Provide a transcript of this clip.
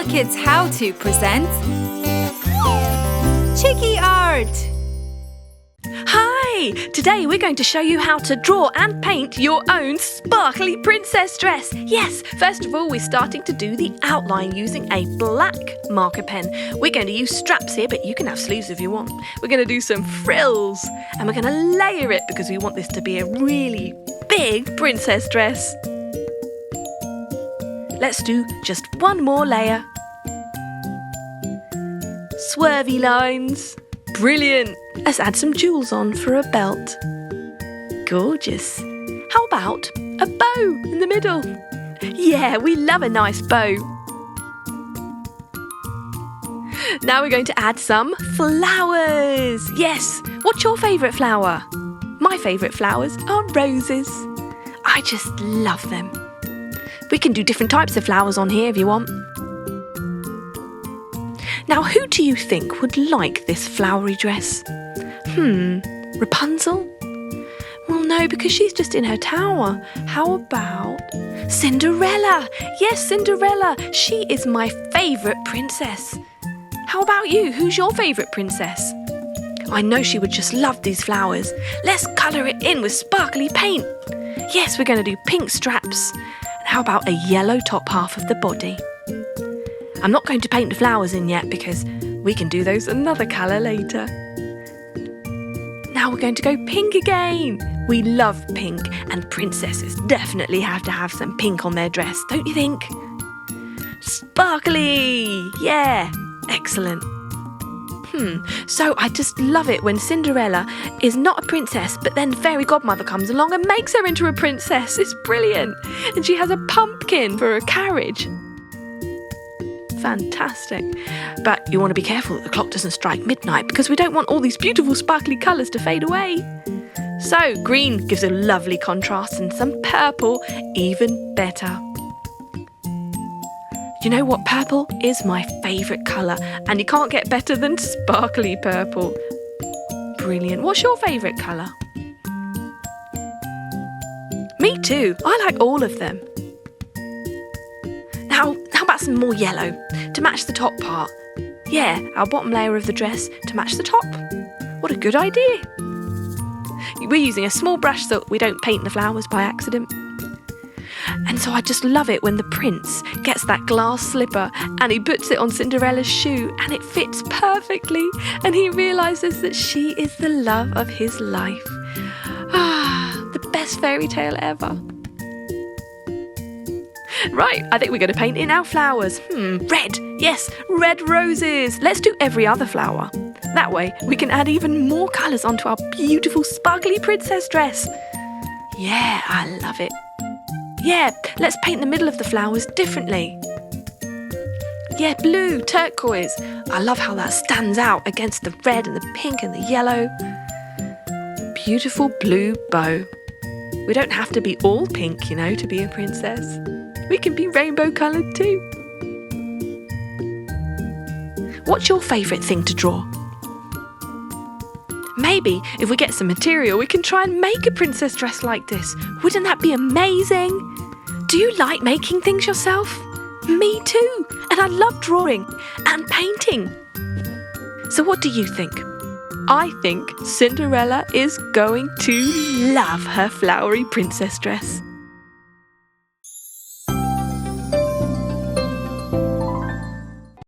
HooplaKidz How To presents Chiki Art! Hi! Today we're going to show you how to draw and paint your own sparkly princess dress. Yes, first of all we're starting to do the outline using a black marker pen. We're going to use straps here, but you can have sleeves if you want. We're going to do some frills and we're going to layer it because we want this to be a really big princess dress. Let's do just one more layer. Swervy lines. Brilliant! Let's add some jewels on for a belt. Gorgeous. How about a bow in the middle? Yeah, we love a nice bow. Now we're going to add some flowers. Yes, what's your favourite flower? My favourite flowers are roses. I just love them. We can do different types of flowers on here if you want. Now, who do you think would like this flowery dress? Rapunzel? Well, no, because she's just in her tower. How about Cinderella? Yes, Cinderella. She is my favourite princess. How about you? Who's your favourite princess? I know she would just love these flowers. Let's colour it in with sparkly paint. Yes, we're going to do pink straps. And how about a yellow top half of the body? I'm not going to paint the flowers in yet because we can do those another colour later. Now we're going to go pink again. We love pink and princesses definitely have to have some pink on their dress, don't you think? Sparkly! Yeah, excellent. So I just love it when Cinderella is not a princess, but then fairy godmother comes along and makes her into a princess. It's brilliant. And she has a pumpkin for a carriage. Fantastic. But you want to be careful that the clock doesn't strike midnight because we don't want all these beautiful sparkly colours to fade away. So green gives a lovely contrast and some purple even better. You know what? Purple is my favourite colour and you can't get better than sparkly purple. Brilliant. What's your favourite colour? Me too. I like all of them. Now, how about some more yellow to match the top part? Yeah, our bottom layer of the dress to match the top. What a good idea. We're using a small brush so we don't paint the flowers by accident. And so I just love it when the prince gets that glass slipper and he puts it on Cinderella's shoe and it fits perfectly and he realises that she is the love of his life. The best fairy tale ever. Right, I think we're going to paint in our flowers. Red. Yes, red roses. Let's do every other flower. That way we can add even more colours onto our beautiful sparkly princess dress. Yeah, I love it. Yeah, let's paint the middle of the flowers differently. Yeah, blue, turquoise. I love how that stands out against the red and the pink and the yellow. Beautiful blue bow. We don't have to be all pink, you know, to be a princess. We can be rainbow coloured too. What's your favourite thing to draw? Maybe if we get some material we can try and make a princess dress like this. Wouldn't that be amazing? Do you like making things yourself? Me too, and I love drawing and painting. So what do you think? I think Cinderella is going to love her flowery princess dress.